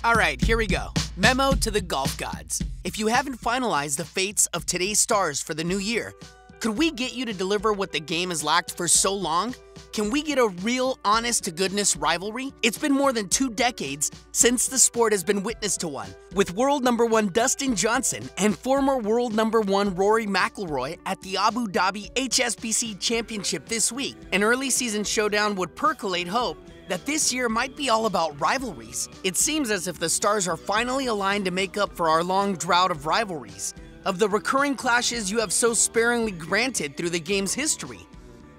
Alright, here we go. Memo to the golf gods. If you haven't finalized the fates of today's stars for the new year, could we get you to deliver what the game has lacked for so long? Can we get a real, honest-to-goodness rivalry? It's been more than 2 decades since the sport has been witness to one, with world number 1 Dustin Johnson and former world number 1 Rory McIlroy at the Abu Dhabi HSBC Championship this week. An early season showdown would percolate hope that this year might be all about rivalries. It seems as if the stars are finally aligned to make up for our long drought of rivalries, of the recurring clashes you have so sparingly granted through the game's history.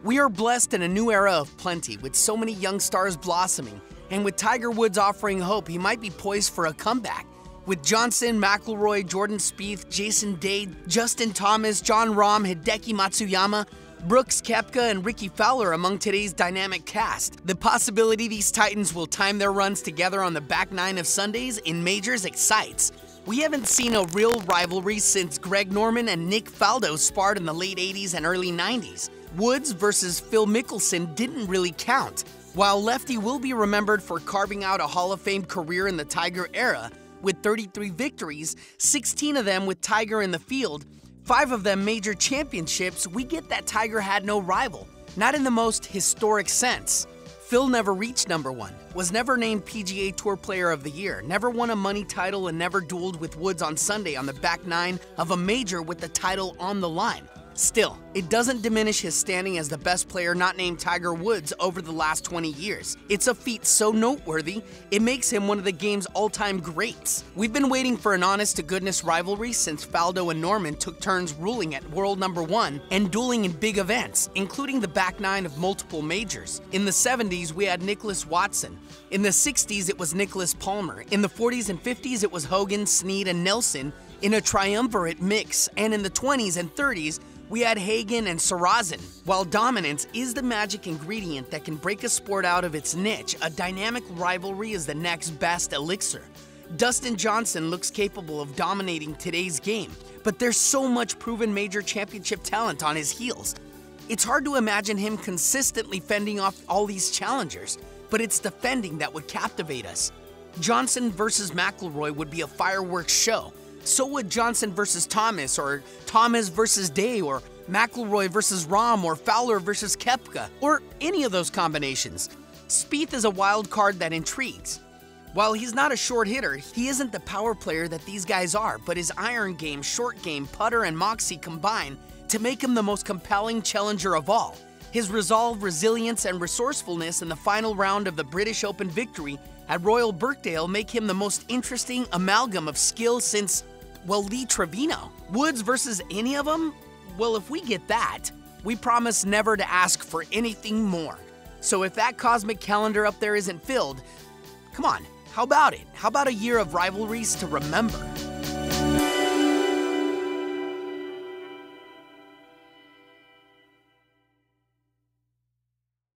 We are blessed in a new era of plenty, with so many young stars blossoming, and with Tiger Woods offering hope he might be poised for a comeback. With Johnson, McIlroy, Jordan Spieth, Jason Day, Justin Thomas, Jon Rahm, Hideki Matsuyama, Brooks, Koepka, and Rickie Fowler among today's dynamic cast. The possibility these titans will time their runs together on the back nine of Sundays in majors excites. We haven't seen a real rivalry since Greg Norman and Nick Faldo sparred in the late 80s and early 90s. Woods versus Phil Mickelson didn't really count. While Lefty will be remembered for carving out a Hall of Fame career in the Tiger era, with 33 victories, 16 of them with Tiger in the field, 5 of them major championships, we get that Tiger had no rival, not in the most historic sense. Phil never reached number 1, was never named PGA Tour Player of the Year, never won a money title, and never dueled with Woods on Sunday on the back nine of a major with the title on the line. Still, it doesn't diminish his standing as the best player not named Tiger Woods over the last 20 years. It's a feat so noteworthy, it makes him one of the game's all-time greats. We've been waiting for an honest-to-goodness rivalry since Faldo and Norman took turns ruling at world number 1 and dueling in big events, including the back nine of multiple majors. In the 70s, we had Nicholas Watson. In the 60s, it was Nicholas Palmer. In the 40s and 50s, it was Hogan, Snead, and Nelson in a triumvirate mix. And in the 20s and 30s, we had Hagen and Sarazen. While dominance is the magic ingredient that can break a sport out of its niche, a dynamic rivalry is the next best elixir. Dustin Johnson looks capable of dominating today's game, but there's so much proven major championship talent on his heels. It's hard to imagine him consistently fending off all these challengers, but it's the fending that would captivate us. Johnson versus McIlroy would be a fireworks show. So would Johnson versus Thomas, or Thomas versus Day, or McIlroy versus Rahm, or Fowler versus Koepka, or any of those combinations. Spieth is a wild card that intrigues. While he's not a short hitter, he isn't the power player that these guys are, but his iron game, short game, putter, and moxie combine to make him the most compelling challenger of all. His resolve, resilience, and resourcefulness in the final round of the British Open victory at Royal Birkdale make him the most interesting amalgam of skill since, well, Lee Trevino. Woods versus any of them? Well, if we get that, we promise never to ask for anything more. So if that cosmic calendar up there isn't filled, come on, how about it? How about a year of rivalries to remember?